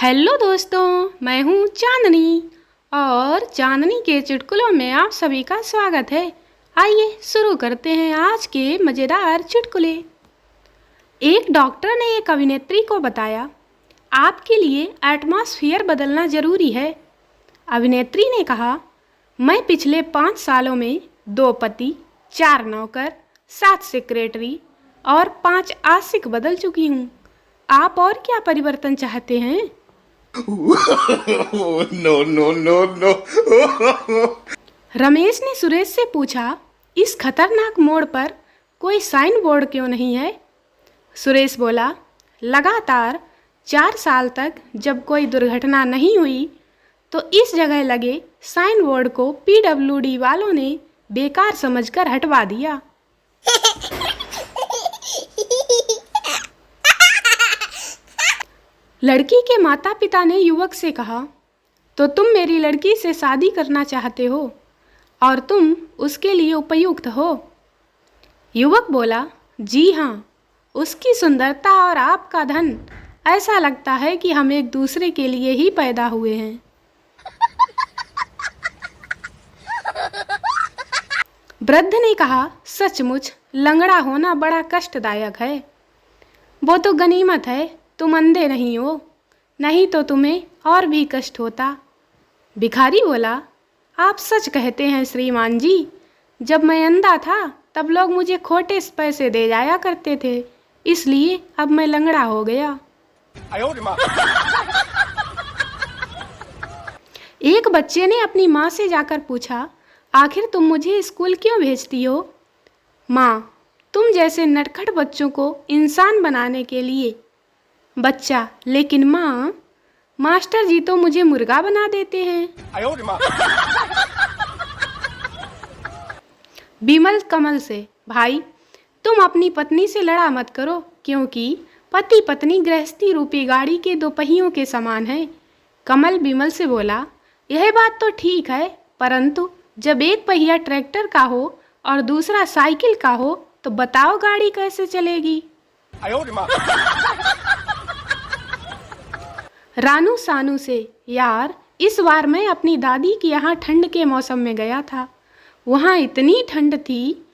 Hello दोस्तों, मैं हूँ चांदनी और चांदनी के चुटकुलों में आप सभी का स्वागत है। आइए शुरू करते हैं आज के मज़ेदार चुटकुले। एक डॉक्टर ने एक अभिनेत्री को बताया, आपके लिए एटमॉस्फेयर बदलना ज़रूरी है। अभिनेत्री ने कहा, मैं पिछले 5 सालों में 2 पति, 4 नौकर, 7 सेक्रेटरी और 5 आशिक बदल चुकी हूँ। आप और क्या परिवर्तन चाहते हैं? No, no, no, no. Ramesh ने सुरेश से पूछा, इस खतरनाक मोड़ पर कोई साइन बोर्ड क्यों नहीं है? सुरेश बोला, लगातार 4 साल तक जब कोई दुर्घटना नहीं हुई तो इस जगह लगे साइन बोर्ड को पीडब्ल्यूडी वालों ने बेकार समझकर हटवा दिया। लड़की के माता पिता ने युवक से कहा, तो तुम मेरी लड़की से शादी करना चाहते हो और तुम उसके लिए उपयुक्त हो? युवक बोला, जी हाँ, उसकी सुंदरता और आपका धन, ऐसा लगता है कि हम एक दूसरे के लिए ही पैदा हुए हैं। वृद्ध ने कहा, सचमुच लंगड़ा होना बड़ा कष्टदायक है। वो तो गनीमत है तुम अंधे नहीं हो, नहीं तो तुम्हें और भी कष्ट होता। भिखारी बोला, आप सच कहते हैं श्रीमान जी, जब मैं अंधा था तब लोग मुझे खोटे पैसे दे जाया करते थे, इसलिए अब मैं लंगड़ा हो गया। एक बच्चे ने अपनी माँ से जाकर पूछा, आखिर तुम मुझे स्कूल क्यों भेजती हो? माँ, तुम जैसे नटखट बच्चों को इंसान बनाने के लिए। बच्चा, लेकिन माँ, मास्टर जी तो मुझे मुर्गा बना देते हैं। बिमल कमल से, भाई तुम अपनी पत्नी से लड़ा मत करो, क्योंकि पति पत्नी गृहस्थी रूपी गाड़ी के 2 पहियों के समान है। कमल बिमल से बोला, यह बात तो ठीक है, परंतु जब एक पहिया ट्रैक्टर का हो और दूसरा साइकिल का हो तो बताओ गाड़ी कैसे चलेगी? रानू सानू से, यार इस बार मैं अपनी दादी के यहाँ ठंड के मौसम में गया था। वहाँ इतनी ठंड थी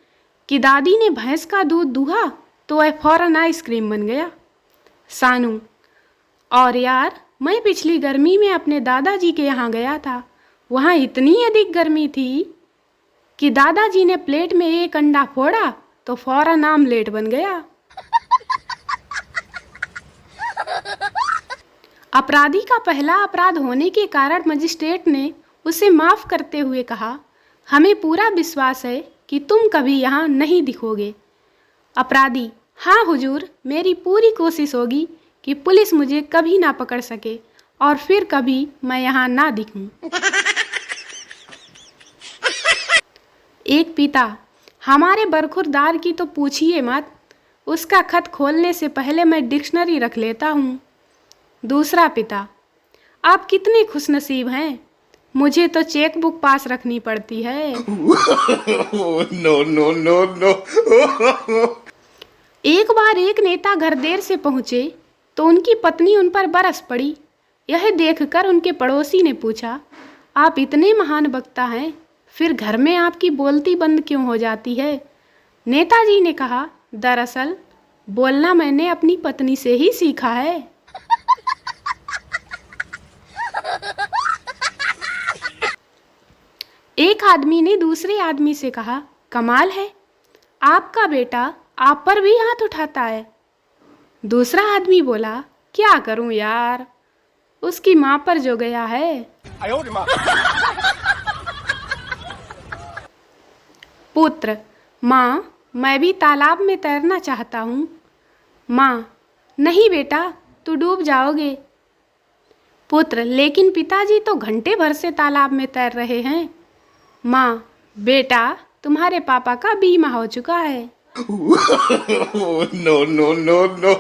कि दादी ने भैंस का दूध दूहा तो वह फौरन आइसक्रीम बन गया। सानू, और यार मैं पिछली गर्मी में अपने दादाजी के यहाँ गया था। वहाँ इतनी अधिक गर्मी थी कि दादाजी ने प्लेट में एक अंडा फोड़ा तो फौरन आमलेट बन गया। अपराधी का पहला अपराध होने के कारण मजिस्ट्रेट ने उसे माफ़ करते हुए कहा, हमें पूरा विश्वास है कि तुम कभी यहाँ नहीं दिखोगे। अपराधी, हाँ हुजूर, मेरी पूरी कोशिश होगी कि पुलिस मुझे कभी ना पकड़ सके और फिर कभी मैं यहाँ ना दिखूं। एक पिता, हमारे बरखुरदार की तो पूछिए मत, उसका खत खोलने से पहले मैं डिक्शनरी रख लेता हूँ। दूसरा पिता, आप कितने खुशनसीब हैं, मुझे तो चेक बुक पास रखनी पड़ती है। No, no, no, no. एक बार एक नेता घर देर से पहुंचे तो उनकी पत्नी उन पर बरस पड़ी। यह देखकर उनके पड़ोसी ने पूछा, आप इतने महान वक्ता हैं, फिर घर में आपकी बोलती बंद क्यों हो जाती है? नेताजी ने कहा, दरअसल बोलना मैंने अपनी पत्नी से ही सीखा है। एक आदमी ने दूसरे आदमी से कहा, कमाल है, आपका बेटा आप पर भी हाथ उठाता है। दूसरा आदमी बोला, क्या करूं यार, उसकी मां पर जो गया है। पुत्र, मां, मैं भी तालाब में तैरना चाहता हूं। मां, नहीं बेटा, तू डूब जाओगे। पुत्र, लेकिन पिताजी तो घंटे भर से तालाब में तैर रहे हैं। माँ, बेटा तुम्हारे पापा का बीमा हो चुका है। No, no, no, no.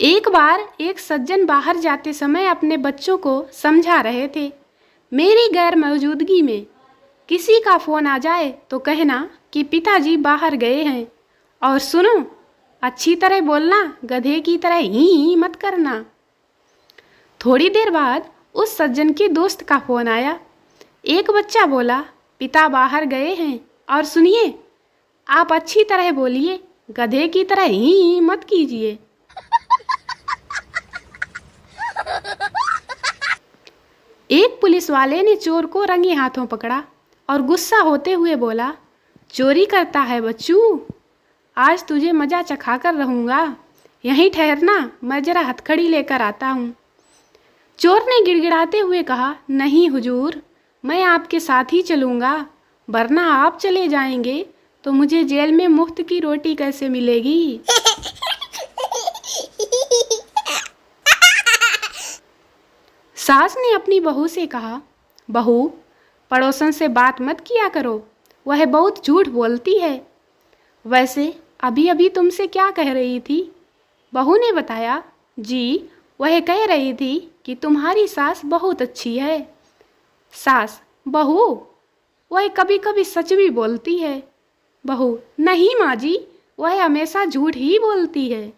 एक बार एक सज्जन बाहर जाते समय अपने बच्चों को समझा रहे थे, मेरी गैर मौजूदगी में किसी का फ़ोन आ जाए तो कहना कि पिताजी बाहर गए हैं, और सुनो, अच्छी तरह बोलना, गधे की तरह ही मत करना। थोड़ी देर बाद उस सज्जन के दोस्त का फोन आया। एक बच्चा बोला, पिता बाहर गए हैं और सुनिए, आप अच्छी तरह बोलिए, गधे की तरह ही मत कीजिए। एक पुलिस वाले ने चोर को रंगे हाथों पकड़ा और गुस्सा होते हुए बोला, चोरी करता है बच्चू, आज तुझे मजा चखा कर रहूँगा, यहीं ठहरना, मैं जरा हथकड़ी लेकर आता हूँ। चोर ने गिड़गिड़ाते हुए कहा, नहीं हुजूर, मैं आपके साथ ही चलूँगा, वरना आप चले जाएंगे तो मुझे जेल में मुफ्त की रोटी कैसे मिलेगी। सास ने अपनी बहू से कहा, बहू, पड़ोसन से बात मत किया करो, वह बहुत झूठ बोलती है। वैसे अभी अभी तुमसे क्या कह रही थी? बहू ने बताया, जी, वह कह रही थी कि तुम्हारी सास बहुत अच्छी है। सास, बहू, वह कभी कभी सच भी बोलती है। बहू, नहीं माँ जी, वह हमेशा झूठ ही बोलती है।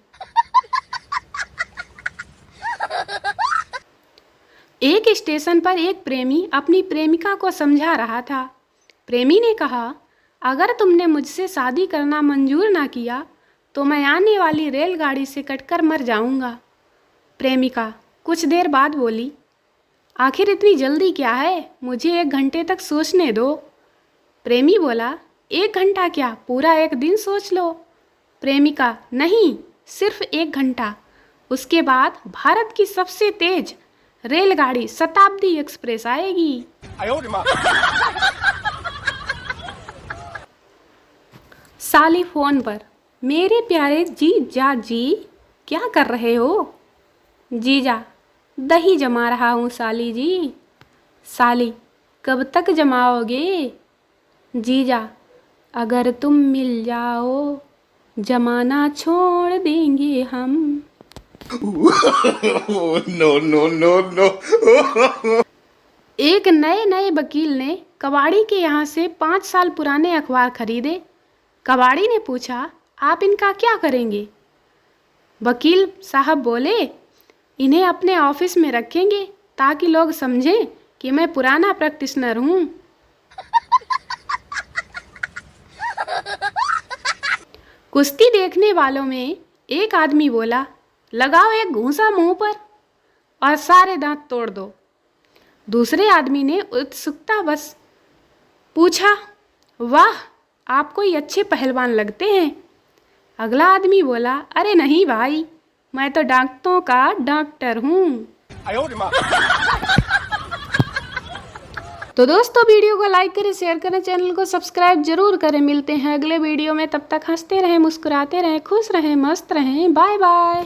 एक स्टेशन पर एक प्रेमी अपनी प्रेमिका को समझा रहा था। प्रेमी ने कहा, अगर तुमने मुझसे शादी करना मंजूर ना किया तो मैं आने वाली रेलगाड़ी से कटकर मर जाऊंगा। प्रेमिका कुछ देर बाद बोली, आखिर इतनी जल्दी क्या है, मुझे 1 घंटे तक सोचने दो। प्रेमी बोला, 1 घंटा क्या, पूरा 1 दिन सोच लो। प्रेमिका, नहीं, सिर्फ 1 घंटा, उसके बाद भारत की सबसे तेज रेलगाड़ी शताब्दी एक्सप्रेस आएगी। साली फोन पर, मेरे प्यारे जीजा जी, क्या कर रहे हो? जीजा, दही जमा रहा हूँ साली जी। साली, कब तक जमाओगे? जीजा, अगर तुम मिल जाओ जमाना छोड़ देंगे हम। No, no, no, no. एक नए नए वकील ने कबाड़ी के यहाँ से 5 साल पुराने अखबार खरीदे। कबाड़ी ने पूछा, आप इनका क्या करेंगे? वकील साहब बोले, इन्हें अपने ऑफिस में रखेंगे ताकि लोग समझें कि मैं पुराना प्रैक्टिशनर हूँ। कुश्ती देखने वालों में एक आदमी बोला, लगाओ एक घूंसा मुंह पर और सारे दांत तोड़ दो। दूसरे आदमी ने उत्सुकता बस पूछा, वाह, आप कोई अच्छे पहलवान लगते हैं। अगला आदमी बोला, अरे नहीं भाई, मैं तो दांतों का डॉक्टर हूँ। तो दोस्तों, वीडियो को लाइक करें, शेयर करें, चैनल को सब्सक्राइब जरूर करें। मिलते हैं अगले वीडियो में, तब तक हंसते रहें, मुस्कुराते रहें, खुश रहें, मस्त रहें। Bye bye.